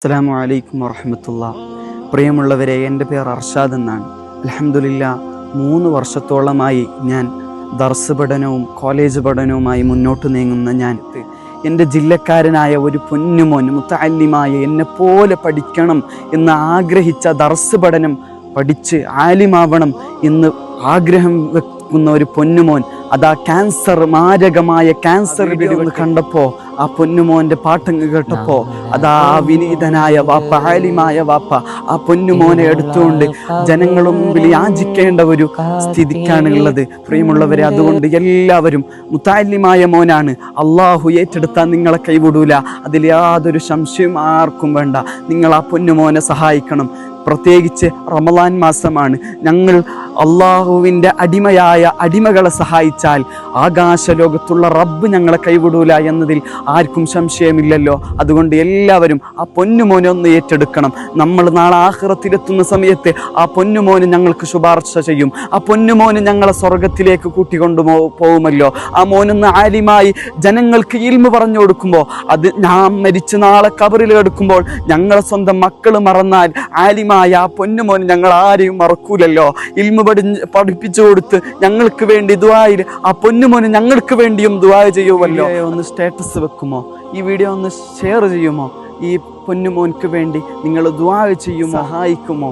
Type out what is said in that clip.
അസ്സലാമു അലൈക്കും വറഹ്മത്തുള്ളാഹി. പ്രിയമുള്ളവരെ, എൻ്റെ പേര് അർഷാദ് എന്നാണ്. അൽഹംദുലില്ലാഹ് 3 വർഷത്തോളമായി ഞാൻ ദർസ് പഠനവും കോളേജ് പഠനവുമായി മുന്നോട്ട് നീങ്ങുന്ന ഞാൻ എൻ്റെ ജില്ലക്കാരനായ ഒരു പൊന്നുമോൻ മുത്തഅല്ലിമായ എന്നെപ്പോലെ പഠിക്കണം എന്ന് ആഗ്രഹിച്ച ദർസ് പഠനം പഠിച്ച് ആലിമാവണം എന്ന് ആഗ്രഹം വെക്കുന്ന ഒരു പൊന്നുമോൻ അതാ ക്യാൻസർ, മാരകമായ ക്യാൻസർ പിടിവന്ന് കണ്ടപ്പോൾ ആ പൊന്നുമോൻ്റെ പാട്ടങ്ങ് കേട്ടപ്പോൾ അതാ ആ വിനീതനായ വാപ്പ, ആലിമായ വാപ്പ ആ പൊന്നുമോനെ എടുത്തുകൊണ്ട് ജനങ്ങളുടെ മുമ്പിൽ യാചിക്കേണ്ട ഒരു സ്ഥിതിക്കാണുള്ളത്. പ്രിയമുള്ളവരെ, അതുകൊണ്ട് എല്ലാവരും മുത്തഅല്ലിമായ മോനാണ്, അള്ളാഹു ഏറ്റെടുത്താൽ നിങ്ങളെ കൈവിടൂല, അതിൽ യാതൊരു സംശയം ആർക്കും വേണ്ട. നിങ്ങൾ ആ പൊന്നുമോനെ സഹായിക്കണം. പ്രത്യേകിച്ച് റമളാൻ മാസമാണ്. ഞങ്ങൾ അള്ളാഹുവിൻ്റെ അടിമകളെ സഹായിച്ചാൽ ആകാശലോകത്തുള്ള റബ്ബ് ഞങ്ങളെ കൈവിടൂല എന്നതിൽ ആർക്കും സംശയമില്ലല്ലോ. അതുകൊണ്ട് എല്ലാവരും ആ പൊന്നുമോനെ ഒന്ന് ഏറ്റെടുക്കണം. നമ്മൾ നാളെ ആഖിറത്തിലെത്തുന്ന സമയത്ത് ആ പൊന്നുമോന് ഞങ്ങൾക്ക് ശുപാർശ ചെയ്യും. ആ പൊന്നുമോന് ഞങ്ങളെ സ്വർഗത്തിലേക്ക് കൂട്ടിക്കൊണ്ടു പോകുമല്ലോ. ആ മോനൊന്ന് ആലിമായി ജനങ്ങൾക്ക് ഇൽമു പറഞ്ഞു കൊടുക്കുമ്പോൾ, അത് ഞാൻ മരിച്ച് നാളെ ഖബറിൽ കിടക്കുമ്പോൾ ഞങ്ങളെ സ്വന്തം മക്കൾ മറന്നാൽ ആലിമായ ആ പൊന്നുമോൻ ഞങ്ങൾ ആരെയും മറക്കൂലല്ലോ. ഇൽമു പഠിപ്പിച്ചു കൊടുത്ത് ഞങ്ങൾക്ക് വേണ്ടി ദുആയിൽ ആ പൊന്നുമോന് ഞങ്ങൾക്ക് വേണ്ടിയും ദുആ ചെയ്യുമല്ലോ. ഒന്ന് സ്റ്റാറ്റസ് വെക്കുമോ? ഈ വീഡിയോ ഒന്ന് ഷെയർ ചെയ്യുമോ? ഈ പൊന്നുമോൻക്ക് വേണ്ടി നിങ്ങൾ ദുആ ചെയ്യുമോ? സഹായിക്കുമോ?